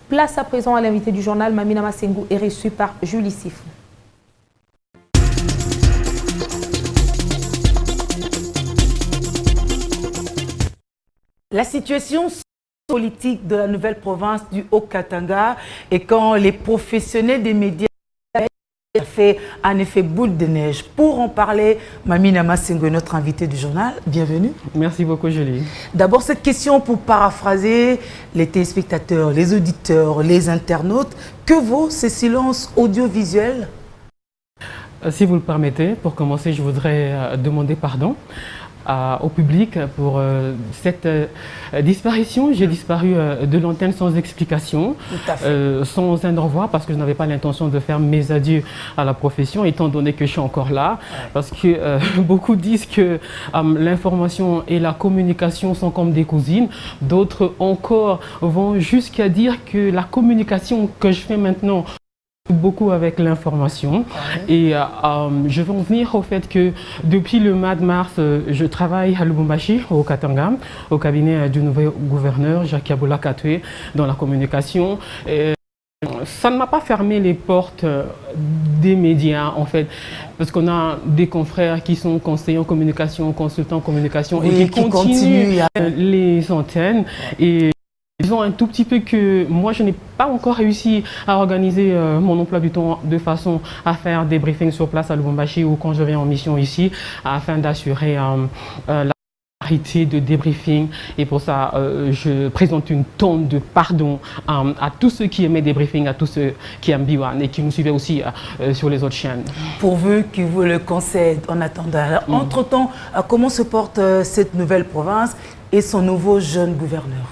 Place à présent à l'invité du journal. Mamina Massengo est reçue par Julie Sif. La situation politique de la nouvelle province du Haut-Katanga et quand les professionnels des médias fait un effet boule de neige. Pour en parler, Mamina Massengo, notre invitée du journal, bienvenue. Merci beaucoup, Julie. D'abord, cette question pour paraphraser les téléspectateurs, les auditeurs, les internautes. Que vaut ces silences audiovisuels? Si vous le permettez, pour commencer, je voudrais demander pardon au public pour cette disparition. J'ai disparu de l'antenne sans explication, sans un au revoir, parce que je n'avais pas l'intention de faire mes adieux à la profession, étant donné que je suis encore là. Parce que beaucoup disent que l'information et la communication sont comme des cousines. D'autres encore vont jusqu'à dire que la communication que je fais maintenant beaucoup avec l'information et je vais en venir au fait que depuis le mois de mars, je travaille à Lubumbashi, au Katanga, au cabinet du nouveau gouverneur Jacques Yaboula Katoué dans la communication. Ça ne m'a pas fermé les portes des médias en fait, parce qu'on a des confrères qui sont conseillers en communication, consultants en communication et qui continuent les antennes. Et disons un tout petit peu que moi je n'ai pas encore réussi à organiser mon emploi du temps de façon à faire des briefings sur place à Lubumbashi ou quand je viens en mission ici afin d'assurer la qualité de débriefing. Et pour ça, je présente une tonne de pardon à tous ceux qui aimaient des briefings, à tous ceux qui aiment B1 et qui nous suivaient aussi sur les autres chaînes. Pourvu qu'ils vous le concèdent en attendant. Entre-temps, comment se porte cette nouvelle province et son nouveau jeune gouverneur?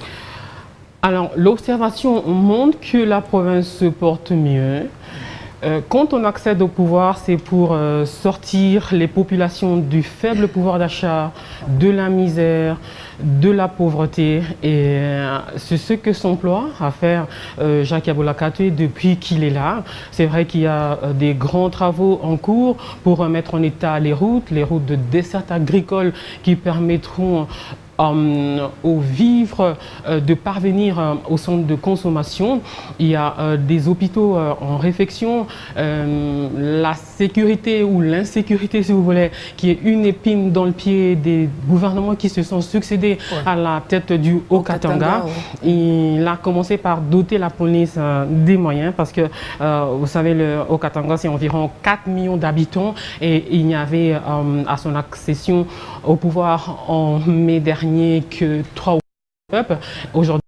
Alors, l'observation montre que la province se porte mieux. Quand on accède au pouvoir, c'est pour sortir les populations du faible pouvoir d'achat, de la misère, de la pauvreté. Et c'est ce que s'emploie à faire Jacques Yaboula Katoué depuis qu'il est là. C'est vrai qu'il y a des grands travaux en cours pour remettre en état les routes de desserte agricole qui permettront aux vivres de parvenir au centre de consommation. Il y a des hôpitaux en réfection, la sécurité ou l'insécurité si vous voulez, qui est une épine dans le pied des gouvernements qui se sont succédés à la tête du Haut-Katanga. Il a commencé par doter la police des moyens parce que vous savez le Haut-Katanga c'est environ 4 millions d'habitants et il n'y avait à son accession au pouvoir en mai dernier que 3 peuples. Aujourd'hui,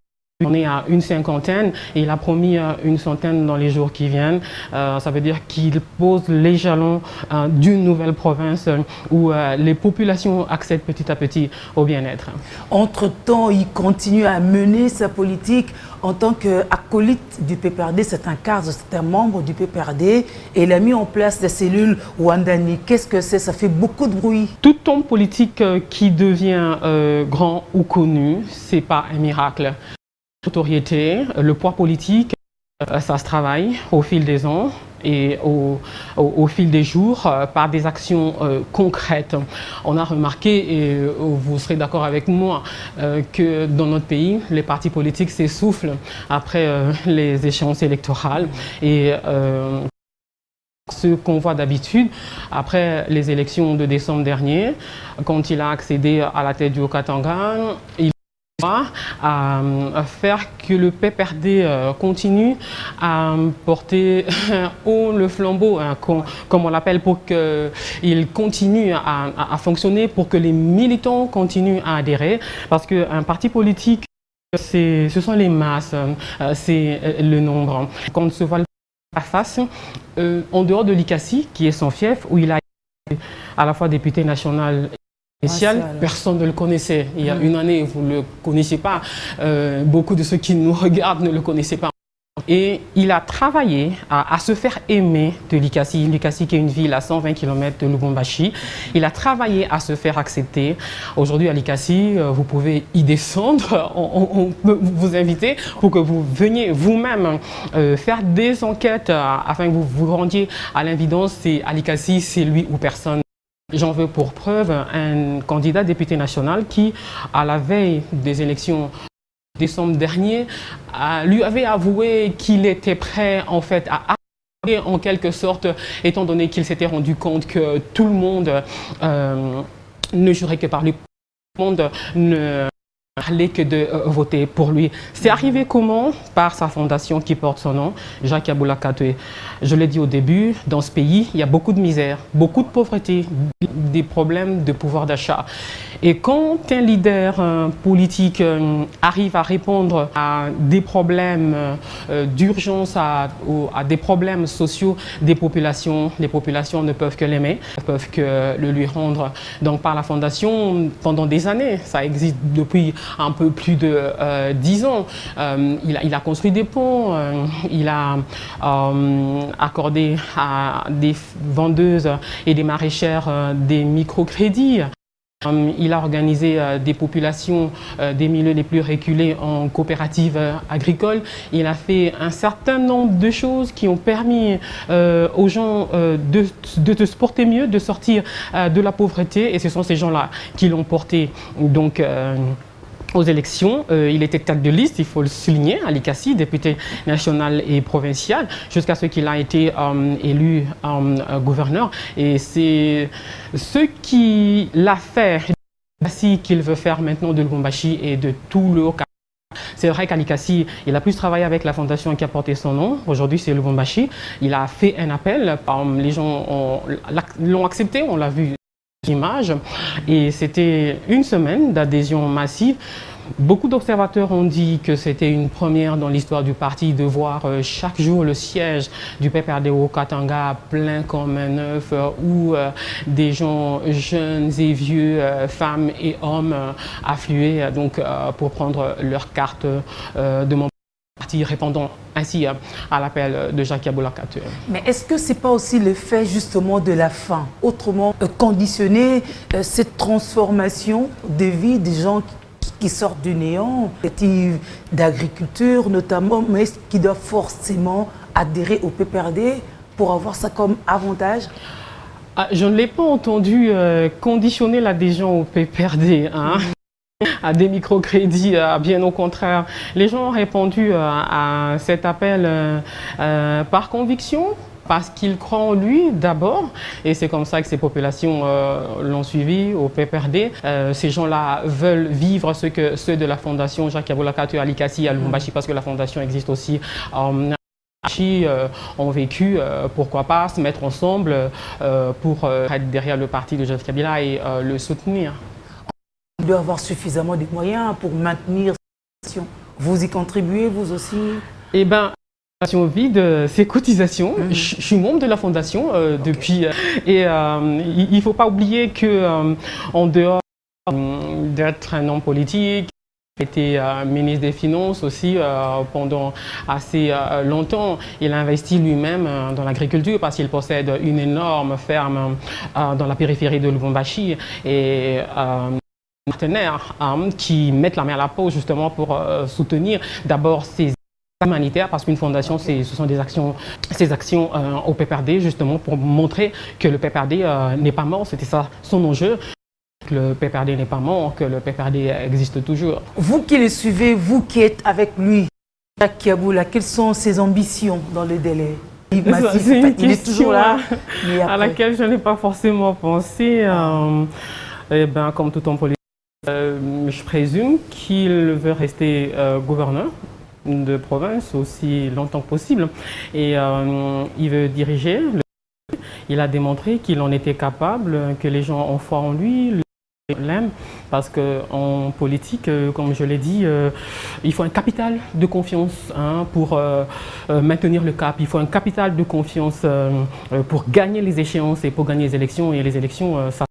on est à une cinquantaine et il a promis une centaine dans les jours qui viennent. Ça veut dire qu'il pose les jalons d'une nouvelle province où les populations accèdent petit à petit au bien-être. Entre-temps, il continue à mener sa politique en tant qu'acolyte du PPRD. C'est un cadre, c'est un membre du PPRD et il a mis en place des cellules Wandani. Qu'est-ce que c'est? Ça fait beaucoup de bruit. Tout homme politique qui devient grand ou connu, c'est pas un miracle. L'autorité, le poids politique, ça se travaille au fil des ans et au fil des jours par des actions concrètes. On a remarqué, et vous serez d'accord avec moi, que dans notre pays, les partis politiques s'essoufflent après les échéances électorales. Et ce qu'on voit d'habitude, après les élections de décembre dernier, quand il a accédé à la tête du Haut-Katanga, il à faire que le PPRD continue à porter haut le flambeau, hein, comme on l'appelle, pour qu'il continue à fonctionner, pour que les militants continuent à adhérer. Parce qu'un parti politique, ce sont les masses, c'est le nombre. Quand on se voit la face, en dehors de l'ICASI, qui est son fief, où il a été à la fois député national, personne ne le connaissait. Il y a une année, vous ne le connaissiez pas. Beaucoup de ceux qui nous regardent ne le connaissaient pas. Et il a travaillé à se faire aimer de l'ICASI. L'ICASI qui est une ville à 120 km de Lubumbashi. Il a travaillé à se faire accepter. Aujourd'hui à l'ICASI, vous pouvez y descendre. On peut vous inviter pour que vous veniez vous-même faire des enquêtes afin que vous vous rendiez à l'évidence. C'est à l'ICASI, c'est lui ou personne. J'en veux pour preuve un candidat député national qui, à la veille des élections décembre dernier, lui avait avoué qu'il était prêt en fait à arrêter en quelque sorte, étant donné qu'il s'était rendu compte que tout le monde ne jurait que par lui, tout le monde ne parlait que de voter pour lui. C'est arrivé comment? Par sa fondation qui porte son nom, Jacques Yaboula Katoué. Je l'ai dit au début, dans ce pays, il y a beaucoup de misère, beaucoup de pauvreté, des problèmes de pouvoir d'achat. Et quand un leader politique arrive à répondre à des problèmes d'urgence, à des problèmes sociaux des populations, les populations ne peuvent que l'aimer, ne peuvent que le lui rendre. Donc par la fondation, pendant des années, ça existe depuis un peu plus de 10 ans. Il a construit des ponts, il a accordé à des vendeuses et des maraîchères des microcrédits. Il a organisé des populations des milieux les plus reculés en coopératives agricoles. Il a fait un certain nombre de choses qui ont permis aux gens de se porter mieux, de sortir de la pauvreté. Et ce sont ces gens-là qui l'ont porté donc, aux élections. Il était tête de liste, il faut le souligner, Ali Kassi, député national et provincial, jusqu'à ce qu'il a été élu gouverneur. Et c'est ce qui l'a fait, qu'il veut faire maintenant de Lubumbashi et de tout le Haut-Katanga. C'est vrai qu'Ali Kassi, il a plus travaillé avec la fondation qui a porté son nom. Aujourd'hui, c'est Lubumbashi. Il a fait un appel. Les gens l'ont accepté, on l'a vu. Image, et c'était une semaine d'adhésion massive. Beaucoup d'observateurs ont dit que c'était une première dans l'histoire du parti de voir chaque jour le siège du PPRD au Katanga plein comme un œuf, où des gens jeunes et vieux, femmes et hommes affluaient donc, pour prendre leur carte de mon parti, répondant ainsi à l'appel de Jacques Yaboula Katoué. Mais est-ce que ce n'est pas aussi le fait justement de la faim, autrement conditionner cette transformation de vie des gens qui sortent du néant, d'agriculture notamment, mais qui doivent forcément adhérer au PPRD pour avoir ça comme avantage? Je ne l'ai pas entendu conditionner l'adhésion au PPRD. Hein. À des microcrédits, bien au contraire. Les gens ont répondu à cet appel par conviction, parce qu'ils croient en lui d'abord, et c'est comme ça que ces populations l'ont suivi au PPRD. Ces gens-là veulent vivre ce que ceux de la fondation Jacques Yaboula Katoué, Ali Kassi, à Lubumbashi, parce que la fondation existe aussi. Ont vécu, pourquoi pas, se mettre ensemble pour être derrière le parti de Joseph Kabila et le soutenir. Il doit avoir suffisamment de moyens pour maintenir cette situation. Vous y contribuez, vous aussi? Eh bien, la fondation vit de ses cotisations. Je suis membre de la fondation depuis. Et il ne faut pas oublier qu'en dehors d'être un homme politique, il était ministre des Finances aussi pendant assez longtemps. Il a investi lui-même dans l'agriculture parce qu'il possède une énorme ferme dans la périphérie de Lubumbashi. Et partenaires qui mettent la main à la peau justement pour soutenir d'abord ces humanitaires, parce qu'une fondation, ce sont ces actions au PPRD justement pour montrer que le PPRD n'est pas mort. C'était ça son enjeu. Que le PPRD n'est pas mort, que le PPRD existe toujours. Vous qui le suivez, vous qui êtes avec lui, Jacques Yaboula, quelles sont ses ambitions dans le délai? C'est une il est toujours là, mais à laquelle je n'ai pas forcément pensé. Eh ben, comme tout homme politique, je présume qu'il veut rester gouverneur de province aussi longtemps que possible. Et il veut diriger. Il a démontré qu'il en était capable, que les gens ont foi en lui, l'aiment, parce qu'en politique, comme je l'ai dit, il faut un capital de confiance pour maintenir le cap. Il faut un capital de confiance pour gagner les échéances et pour gagner les élections. Et les élections, ça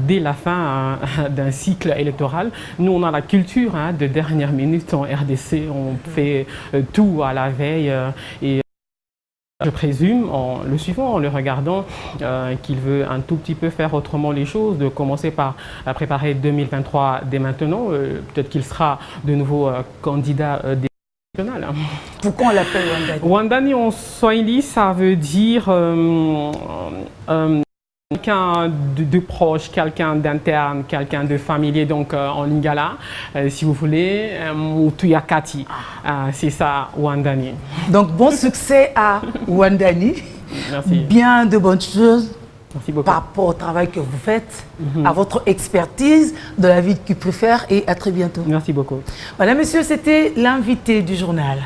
dès la fin d'un cycle électoral. Nous, on a la culture de dernière minute en RDC. On fait tout à la veille. Et je présume, en le suivant, en le regardant, qu'il veut un tout petit peu faire autrement les choses, de commencer par préparer 2023 dès maintenant. Peut-être qu'il sera de nouveau candidat national. Pourquoi on l'appelle Wandani? Wandani en Swahili, ça veut dire quelqu'un de proche, quelqu'un d'interne, quelqu'un de familier, donc en lingala, si vous voulez, Mutuyakati. C'est ça, Wandani. Donc, bon succès à Wandani. Merci. Bien de bonnes choses. Merci beaucoup. Par rapport au travail que vous faites, à votre expertise de la vie que tu préfères et à très bientôt. Merci beaucoup. Voilà, monsieur, c'était l'invité du journal.